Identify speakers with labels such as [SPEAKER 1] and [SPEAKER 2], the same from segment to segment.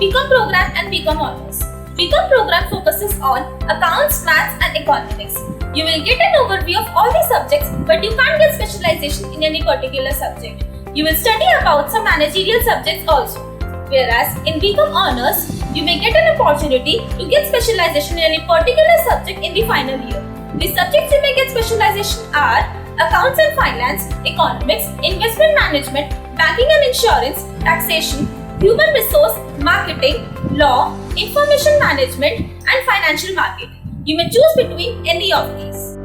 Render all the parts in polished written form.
[SPEAKER 1] BCom program and BCom honors. BCom program focuses on accounts, maths and economics. You will get an overview of all these subjects, but you can't get specialization in any particular subject. You will study about some managerial subjects also. Whereas in BCom honors, you may get an opportunity to get specialization in any particular subject in the final year. The subjects you may get specialization are accounts and finance, economics, investment management, banking and insurance, taxation, human resource, marketing, law, information management and financial market. You may choose between any of these.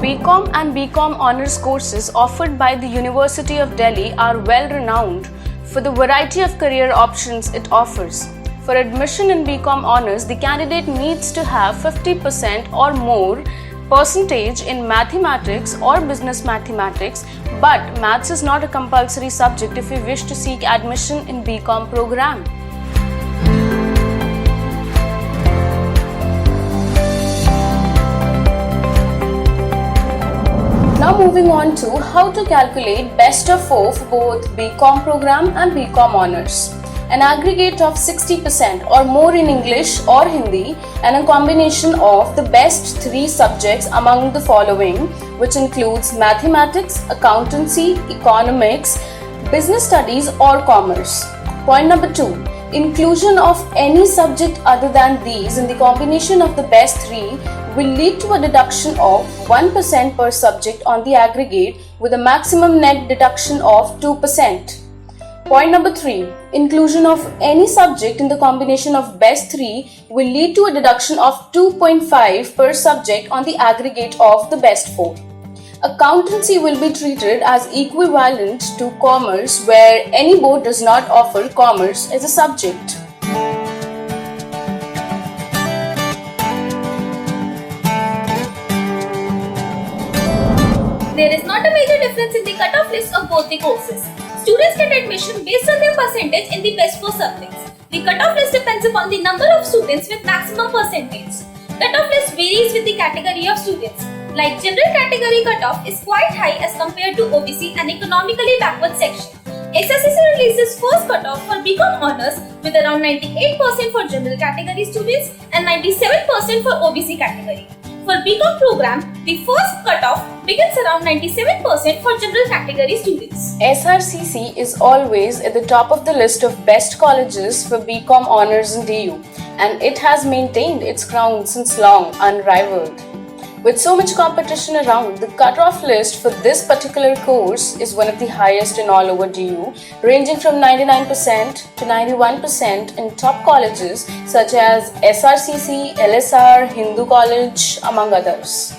[SPEAKER 2] BCom and BCom honors courses offered by the University of Delhi are well renowned for the variety of career options it offers. For admission in BCom honors, the candidate needs to have 50% or more percentage in mathematics or business mathematics, but maths is not a compulsory subject if you wish to seek admission in BCom program. Now moving on to how to calculate best of 4 for both BCom program and BCom honors. An aggregate of 60% or more in English or Hindi and a combination of the best 3 subjects among the following, which includes mathematics, accountancy, economics, business studies or commerce. Point number 2. Inclusion of any subject other than these in the combination of the best 3 will lead to a deduction of 1% per subject on the aggregate with a maximum net deduction of 2%. Point number 3. Inclusion of any subject in the combination of best 3 will lead to a deduction of 2.5 per subject on the aggregate of the best 4. Accountancy will be treated as equivalent to commerce, where any board does not offer commerce as a subject.
[SPEAKER 1] There is not a major difference in the cutoff list of both the courses. Students get admission based on their percentage in the best 4 subjects. The cutoff list depends upon the number of students with maximum percentage. Cutoff list varies with the category of students. Like general category cutoff is quite high as compared to OBC and economically backward section. SRCC releases first cutoff for BCom honors with around 98% for general category students and 97% for OBC category. For BCom program, the first cutoff begins around 97% for general category students.
[SPEAKER 2] SRCC is always at the top of the list of best colleges for BCom honors in DU, and it has maintained its crown since long, unrivaled. With so much competition around, the cutoff list for this particular course is one of the highest in all over DU, ranging from 99% to 91% in top colleges such as SRCC, LSR, Hindu College, among others.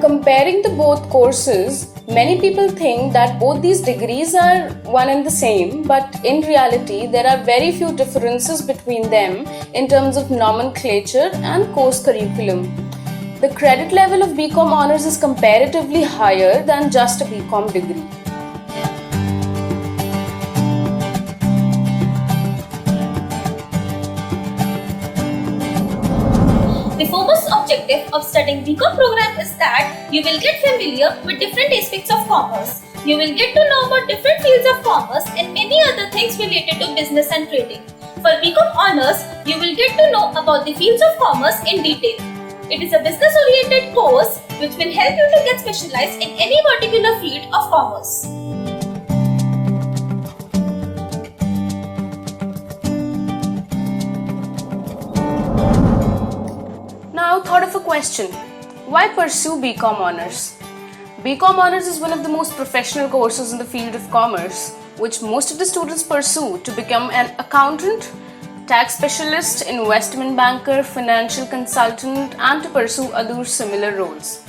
[SPEAKER 2] Comparing the both courses, many people think that both these degrees are one and the same, but in reality, there are very few differences between them in terms of nomenclature and course curriculum. The credit level of BCom honors is comparatively higher than just a BCom degree.
[SPEAKER 1] The foremost objective of studying BCom program is that you will get familiar with different aspects of commerce. You will get to know about different fields of commerce and many other things related to business and trading. For BCom honors, you will get to know about the fields of commerce in detail. It is a business-oriented course which will help you to get specialized in any particular field of commerce.
[SPEAKER 2] Now, thought of a question. Why pursue BCom honors? BCom honors is one of the most professional courses in the field of commerce, which most of the students pursue to become an accountant, tax specialist, investment banker, financial consultant, and to pursue other similar roles.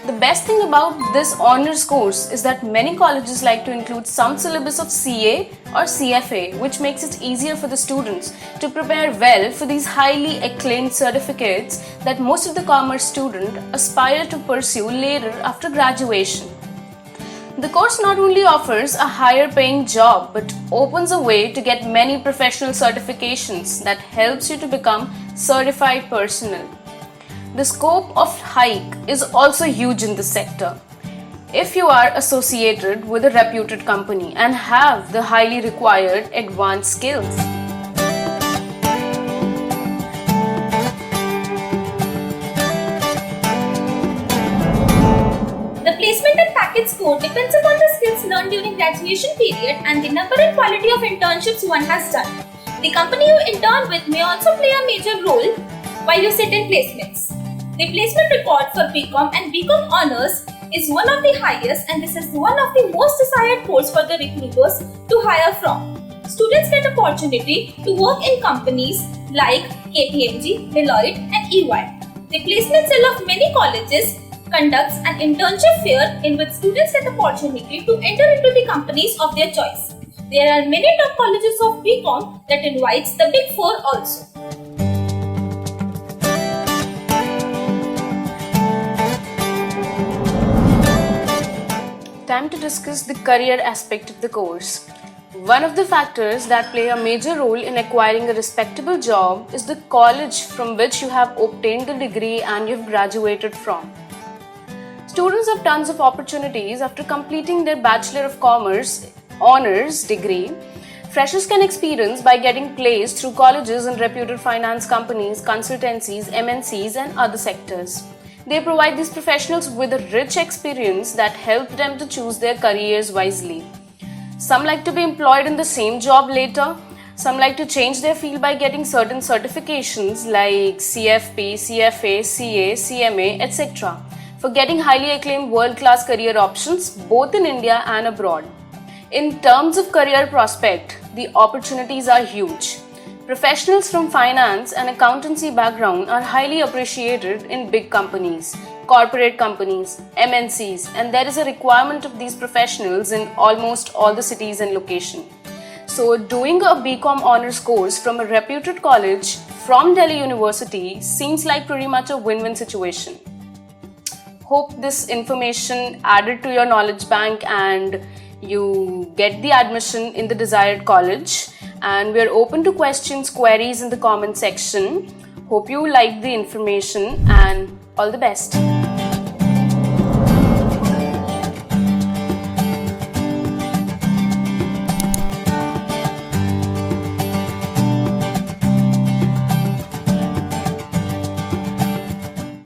[SPEAKER 2] The best thing about this honors course is that many colleges like to include some syllabus of CA or CFA, which makes it easier for the students to prepare well for these highly acclaimed certificates that most of the commerce students aspire to pursue later after graduation. The course not only offers a higher paying job but opens a way to get many professional certifications that helps you to become certified personnel. The scope of hike is also huge in this sector. If you are associated with a reputed company and have the highly required advanced skills.
[SPEAKER 1] The placement and package score depends upon the skills learned during graduation period and the number and quality of internships one has done. The company you intern with may also play a major role while you sit in placements. The placement record for BCom and BCom honors is one of the highest, and this is one of the most desired course for the recruiters to hire from. Students get opportunity to work in companies like KPMG, Deloitte and EY. The placement cell of many colleges conducts an internship fair in which students get opportunity to enter into the companies of their choice. There are many top colleges of BCom that invites the Big Four also.
[SPEAKER 2] Time to discuss the career aspect of the course. One of the factors that play a major role in acquiring a respectable job is the college from which you have obtained the degree and you've graduated from. Students have tons of opportunities after completing their Bachelor of Commerce honors degree. Freshers can experience by getting placed through colleges and reputed finance companies, consultancies, MNCs and other sectors. They provide these professionals with a rich experience that help them to choose their careers wisely. Some like to be employed in the same job later. Some like to change their field by getting certain certifications like CFP, CFA, CA, CMA, etc. for getting highly acclaimed world-class career options both in India and abroad. In terms of career prospect, the opportunities are huge. Professionals from finance and accountancy background are highly appreciated in big companies, corporate companies, MNCs, and there is a requirement of these professionals in almost all the cities and locations. So doing a BCom honors course from a reputed college from Delhi University seems like pretty much a win-win situation. Hope this information added to your knowledge bank and you get the admission in the desired college. And we are open to questions, queries in the comment section. Hope you liked the information and all the best.